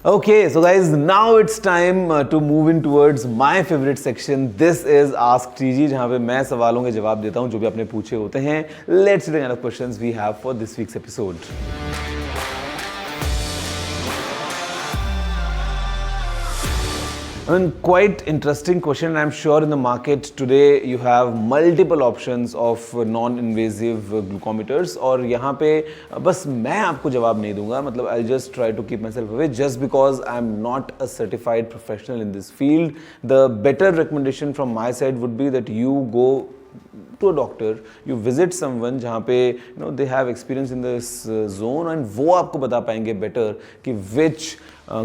Okay, so guys, now it's time to move in towards my favorite section. This is Ask TG, जहाँ पे मैं सवालों के जवाब देता हूँ जो भी आपने पूछे होते हैं. Let's see the kind of questions we have for this week's episode. I mean, quite interesting question. I'm sure in the market today you have multiple options of non-invasive glucometers. और यहाँ पे बस मैं आपको जवाब नहीं दूंगा. मतलब I'll just try to keep myself away just because I'm not a certified professional in this field. The better recommendation from my side would be that you go to a doctor, you visit someone जहाँ पे they have experience in this zone and वो आपको बता पाएंगे better कि which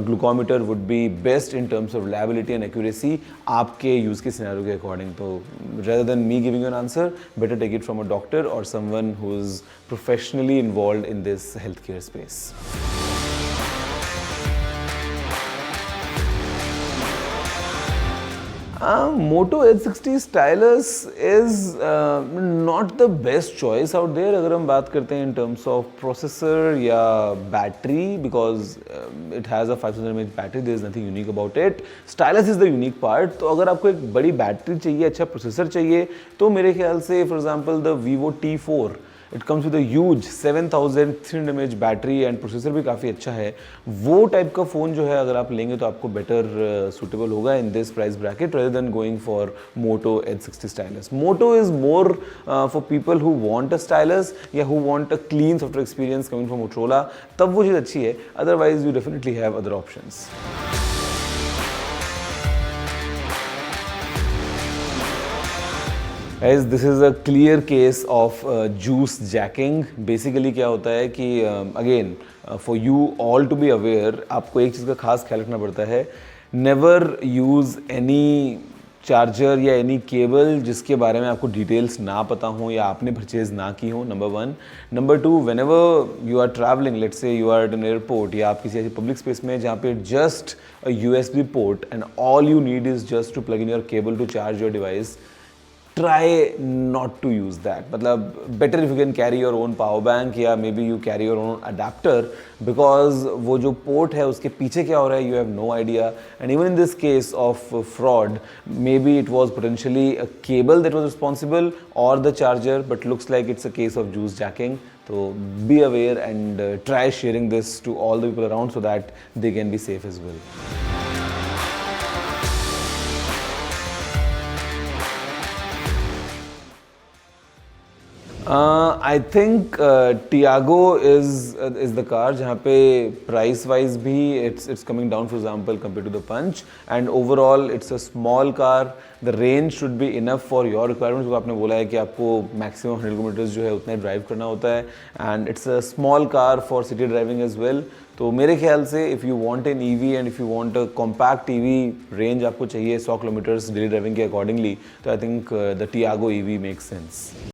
glucometer would be best in terms of reliability and accuracy आपके use के scenario के according. तो rather than me giving you an answer, better take it from a doctor or someone who's professionally involved in this healthcare space. Moto Edge 60 stylus is not the best choice out there अगर हम बात करते हैं in terms of processor या battery because it has a 5000 mAh battery. There is nothing unique about it. Stylus is the unique part. तो अगर आपको एक बड़ी बैटरी चाहिए, अच्छा प्रोसेसर चाहिए, तो मेरे ख्याल से for example the Vivo T4 it comes with a huge 7300 mAh battery and processor भी काफ़ी अच्छा है. वो टाइप का फ़ोन जो है अगर आप लेंगे तो आपको बेटर सूटेबल होगा in this price bracket rather than going for Moto Edge 60 stylus. Moto is more for people who want a stylus या who want a clean software experience coming from Motorola. तब वो चीज़ अच्छी है. Otherwise you definitely have other options. Guys, this is a clear case of juice jacking. Basically क्या होता है कि again for you all to be aware आपको एक चीज़ का खास ख्याल रखना पड़ता है. Never use any चार्जर या एनी केबल जिसके बारे में आपको डिटेल्स ना पता हो या आपने परचेज ना की हो. Number 1. Number 2, whenever you are traveling, let's say you are at an airport या आप किसी ऐसी पब्लिक स्पेस में जहाँ पे just a USB port and all you need is just to plug in your cable to charge your device, try not to use that. मतलब better if you can carry your own power bank या maybe you carry your own adapter because वो जो port है उसके पीछे क्या हो रहा है you have no idea. And even in this case of fraud, maybe it was potentially a cable that was responsible or the charger, but looks like it's a case of juice jacking. So be aware and try sharing this to all the people around so that they can be safe as well. I think Tiago is the car जहाँ पे price wise भी it's coming down, for example, compared to the Punch, and overall it's a small car. The range should be enough for your requirements. आपने बोला है कि आपको maximum 100 kilometers जो है उतना ही drive करना होता है, and it's a small car for city driving as well. तो मेरे ख्याल से if you want an EV and if you want a compact EV range आपको चाहिए 100 kilometers daily driving के accordingly, तो I think the Tiago EV makes sense.